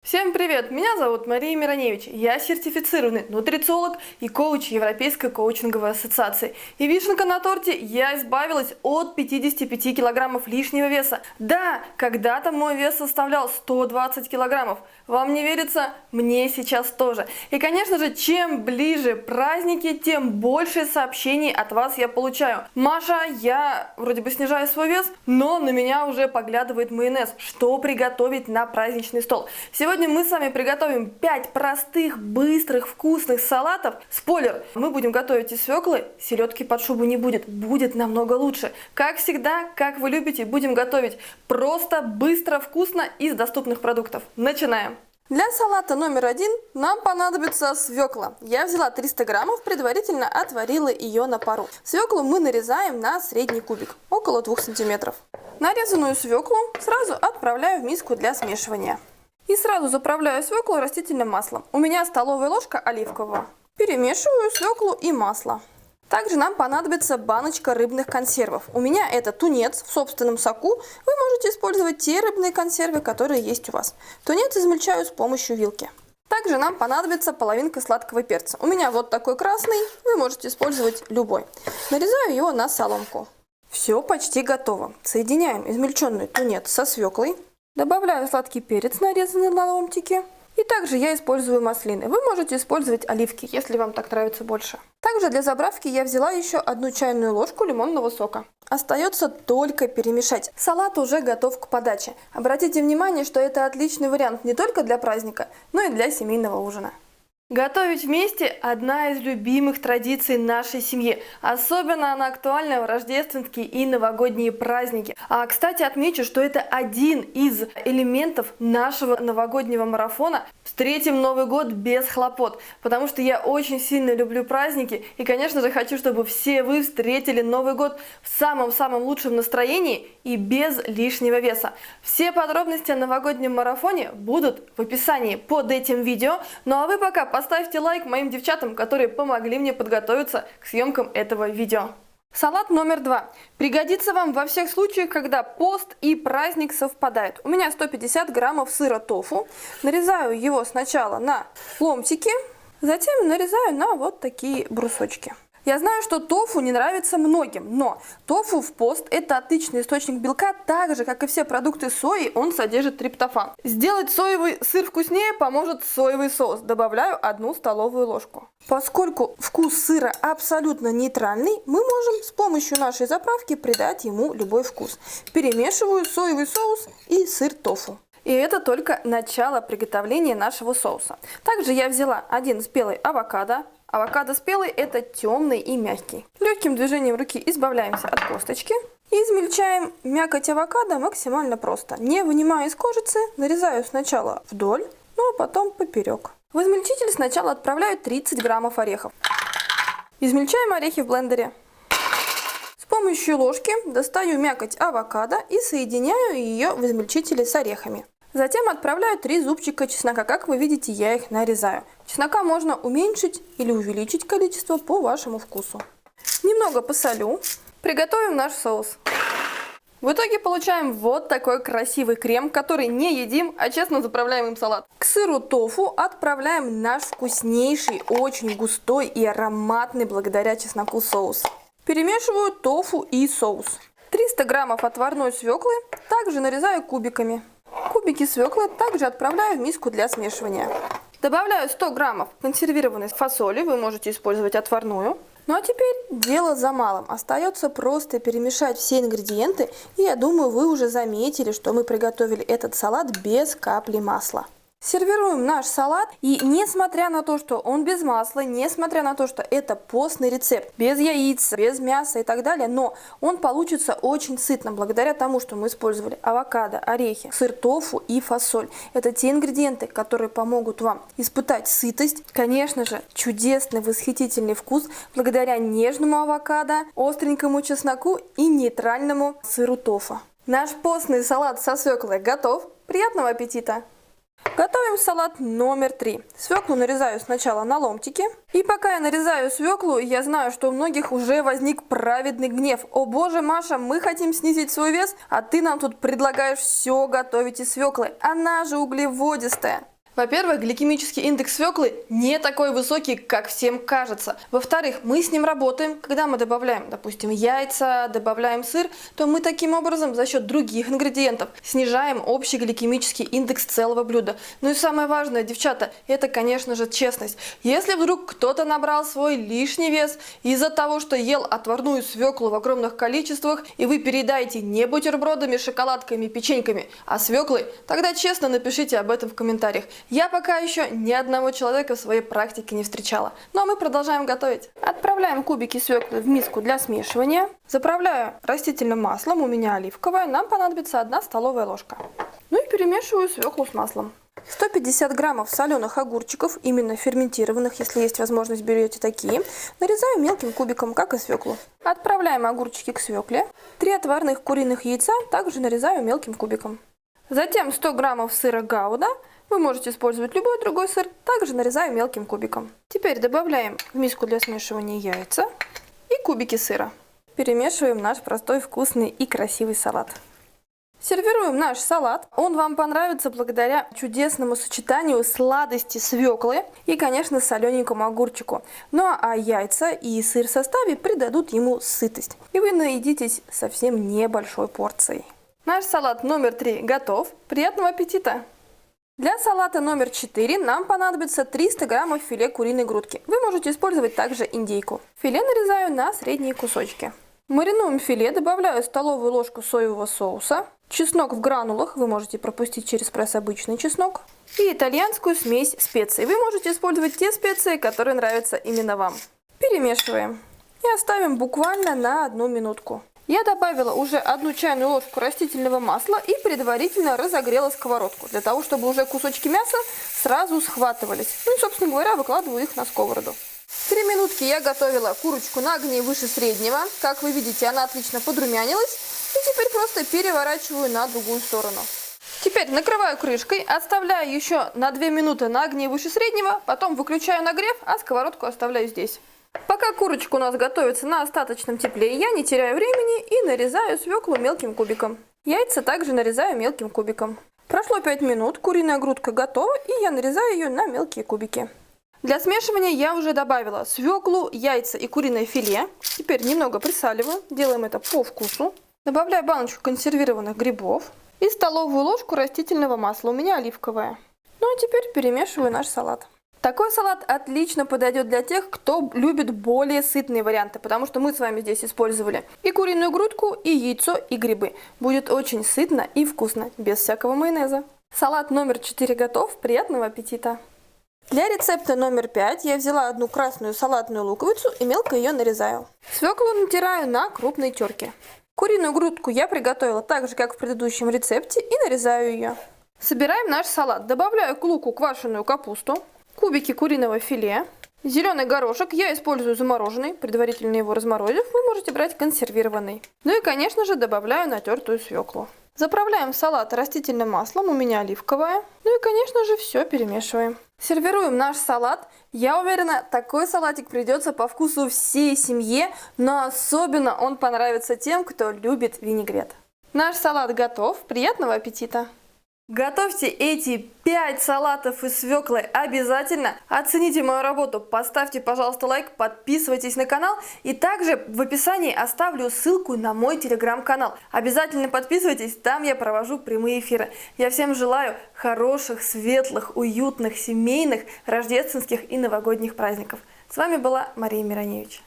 Всем привет! Меня зовут Мария Мироневич. Я сертифицированный нутрициолог и коуч Европейской коучинговой ассоциации. И вишенка на торте, я избавилась от 55 килограммов лишнего веса. Да, когда-то мой вес составлял 120 килограммов. Вам не верится? Мне сейчас тоже. И, конечно же, чем ближе праздники, тем больше сообщений от вас я получаю. Маша, я вроде бы снижаю свой вес, но на меня уже поглядывает майонез. Что приготовить на праздничный стол? Сегодня мы с вами приготовим 5 простых, быстрых, вкусных салатов. Спойлер, мы будем готовить из свеклы, селедки под шубу не будет, будет намного лучше. Как всегда, как вы любите, будем готовить просто, быстро, вкусно из доступных продуктов. Начинаем! Для салата номер 1 нам понадобится свекла. Я взяла 300 граммов, предварительно отварила ее на пару. Свеклу мы нарезаем на средний кубик, около 2 сантиметров. Нарезанную свеклу сразу отправляю в миску для смешивания. И сразу заправляю свеклу растительным маслом. У меня столовая ложка оливкового. Перемешиваю свеклу и масло. Также нам понадобится баночка рыбных консервов. У меня это тунец в собственном соку. Вы можете использовать те рыбные консервы, которые есть у вас. Тунец измельчаю с помощью вилки. Также нам понадобится половинка сладкого перца. У меня вот такой красный, вы можете использовать любой. Нарезаю его на соломку. Все почти готово. Соединяем измельченный тунец со свеклой. Добавляю сладкий перец, нарезанный на ломтики. И также я использую маслины. Вы можете использовать оливки, если вам так нравится больше. Также для заправки я взяла еще 1 чайную ложку лимонного сока. Остается только перемешать. Салат уже готов к подаче. Обратите внимание, что это отличный вариант не только для праздника, но и для семейного ужина. Готовить вместе – одна из любимых традиций нашей семьи. Особенно она актуальна в рождественские и новогодние праздники. Кстати, отмечу, что это один из элементов нашего новогоднего марафона «Встретим Новый год без хлопот». Потому что я очень сильно люблю праздники и, конечно же, хочу, чтобы все вы встретили Новый год в самом-самом лучшем настроении и без лишнего веса. Все подробности о новогоднем марафоне будут в описании под этим видео. Ну а вы пока поставьте лайк моим девчатам, которые помогли мне подготовиться к съемкам этого видео. Салат номер 2. Пригодится вам во всех случаях, когда пост и праздник совпадают. У меня 150 граммов сыра тофу. Нарезаю его сначала на ломтики, затем нарезаю на вот такие брусочки. Я знаю, что тофу не нравится многим, но тофу в пост – это отличный источник белка, так же, как и все продукты сои, он содержит триптофан. Сделать соевый сыр вкуснее поможет соевый соус. Добавляю 1 столовую ложку. Поскольку вкус сыра абсолютно нейтральный, мы можем с помощью нашей заправки придать ему любой вкус. Перемешиваю соевый соус и сыр тофу. И это только начало приготовления нашего соуса. Также я взяла 1 спелый авокадо. Авокадо спелый – это темный и мягкий. Легким движением руки избавляемся от косточки. И измельчаем мякоть авокадо максимально просто. Не вынимая из кожицы, нарезаю сначала вдоль, ну а потом поперек. В измельчитель сначала отправляю 30 граммов орехов. Измельчаем орехи в блендере. С помощью ложки достаю мякоть авокадо и соединяю ее в измельчителе с орехами. Затем отправляю 3 зубчика чеснока. Как вы видите, я их нарезаю. Чеснока можно уменьшить или увеличить количество по вашему вкусу. Немного посолю. Приготовим наш соус. В итоге получаем вот такой красивый крем, который не едим, а честно заправляем им салат. К сыру тофу отправляем наш вкуснейший, очень густой и ароматный благодаря чесноку соус. Перемешиваю тофу и соус. 300 граммов отварной свеклы также нарезаю кубиками. Кубики свеклы также отправляю в миску для смешивания. Добавляю 100 граммов консервированной фасоли, вы можете использовать отварную. Ну а теперь дело за малым. Остается просто перемешать все ингредиенты, и я думаю, вы уже заметили, что мы приготовили этот салат без капли масла. Сервируем наш салат, и несмотря на то, что он без масла, несмотря на то, что это постный рецепт, без яиц, без мяса и так далее, но он получится очень сытным, благодаря тому, что мы использовали авокадо, орехи, сыр тофу и фасоль. Это те ингредиенты, которые помогут вам испытать сытость, конечно же, чудесный, восхитительный вкус, благодаря нежному авокадо, остренькому чесноку и нейтральному сыру тофу. Наш постный салат со свеклой готов. Приятного аппетита! Готовим салат номер 3. Свеклу нарезаю сначала на ломтики. И пока я нарезаю свеклу, я знаю, что у многих уже возник праведный гнев. О боже, Маша, мы хотим снизить свой вес, а ты нам тут предлагаешь все готовить из свеклы. Она же углеводистая. Во-первых, гликемический индекс свеклы не такой высокий, как всем кажется. Во-вторых, мы с ним работаем, когда мы добавляем, допустим, яйца, добавляем сыр, то мы таким образом за счет других ингредиентов снижаем общий гликемический индекс целого блюда. Ну и самое важное, девчата, это, конечно же, честность. Если вдруг кто-то набрал свой лишний вес из-за того, что ел отварную свеклу в огромных количествах, и вы переедаете не бутербродами, шоколадками, печеньками, а свеклой, тогда честно напишите об этом в комментариях. Я пока еще ни одного человека в своей практике не встречала. Ну а мы продолжаем готовить. Отправляем кубики свеклы в миску для смешивания. Заправляю растительным маслом, у меня оливковое, нам понадобится 1 столовая ложка. Ну и перемешиваю свеклу с маслом. 150 граммов соленых огурчиков, именно ферментированных, если есть возможность, берете такие. Нарезаю мелким кубиком, как и свеклу. Отправляем огурчики к свекле. 3 отварных куриных яйца также нарезаю мелким кубиком. Затем 100 граммов сыра гауда. Вы можете использовать любой другой сыр, также нарезаю мелким кубиком. Теперь добавляем в миску для смешивания яйца и кубики сыра. Перемешиваем наш простой, вкусный и красивый салат. Сервируем наш салат. Он вам понравится благодаря чудесному сочетанию сладости свеклы и, конечно, солененькому огурчику. Ну а яйца и сыр в составе придадут ему сытость. И вы наедитесь совсем небольшой порцией. Наш салат номер 3 готов. Приятного аппетита! Для салата номер 4 нам понадобится 300 граммов филе куриной грудки. Вы можете использовать также индейку. Филе нарезаю на средние кусочки. Маринуем филе, добавляю столовую ложку соевого соуса, чеснок в гранулах, вы можете пропустить через пресс обычный чеснок, и итальянскую смесь специй. Вы можете использовать те специи, которые нравятся именно вам. Перемешиваем и оставим буквально на 1 минутку. Я добавила уже 1 чайную ложку растительного масла и предварительно разогрела сковородку, для того, чтобы уже кусочки мяса сразу схватывались. Ну и, собственно говоря, выкладываю их на сковороду. 3 минутки я готовила курочку на огне выше среднего. Как вы видите, она отлично подрумянилась. И теперь просто переворачиваю на другую сторону. Теперь накрываю крышкой, отставляю еще на 2 минуты на огне выше среднего, потом выключаю нагрев, а сковородку оставляю здесь. Пока курочка у нас готовится на остаточном тепле, я не теряю времени и нарезаю свеклу мелким кубиком. Яйца также нарезаю мелким кубиком. Прошло 5 минут, куриная грудка готова, и я нарезаю ее на мелкие кубики. Для смешивания я уже добавила свеклу, яйца и куриное филе. Теперь немного присаливаю, делаем это по вкусу. Добавляю баночку консервированных грибов и столовую ложку растительного масла, у меня оливковое. Ну а теперь перемешиваю наш салат. Такой салат отлично подойдет для тех, кто любит более сытные варианты, потому что мы с вами здесь использовали и куриную грудку, и яйцо, и грибы. Будет очень сытно и вкусно, без всякого майонеза. Салат номер 4 готов, приятного аппетита! Для рецепта номер 5 я взяла 1 красную салатную луковицу и мелко ее нарезаю. Свеклу натираю на крупной терке. Куриную грудку я приготовила так же, как в предыдущем рецепте, и нарезаю ее. Собираем наш салат. Добавляю к луку квашеную капусту, кубики куриного филе, зеленый горошек. Я использую замороженный, предварительно его разморозив. Вы можете брать консервированный. Ну и, конечно же, добавляю натертую свеклу. Заправляем салат растительным маслом, у меня оливковое. Ну и, конечно же, все перемешиваем. Сервируем наш салат. Я уверена, такой салатик придется по вкусу всей семье, но особенно он понравится тем, кто любит винегрет. Наш салат готов. Приятного аппетита! Готовьте эти 5 салатов из свеклы обязательно. Оцените мою работу, поставьте, пожалуйста, лайк, подписывайтесь на канал. И также в описании оставлю ссылку на мой телеграм-канал. Обязательно подписывайтесь, там я провожу прямые эфиры. Я всем желаю хороших, светлых, уютных, семейных, рождественских и новогодних праздников. С вами была Мария Мироневич.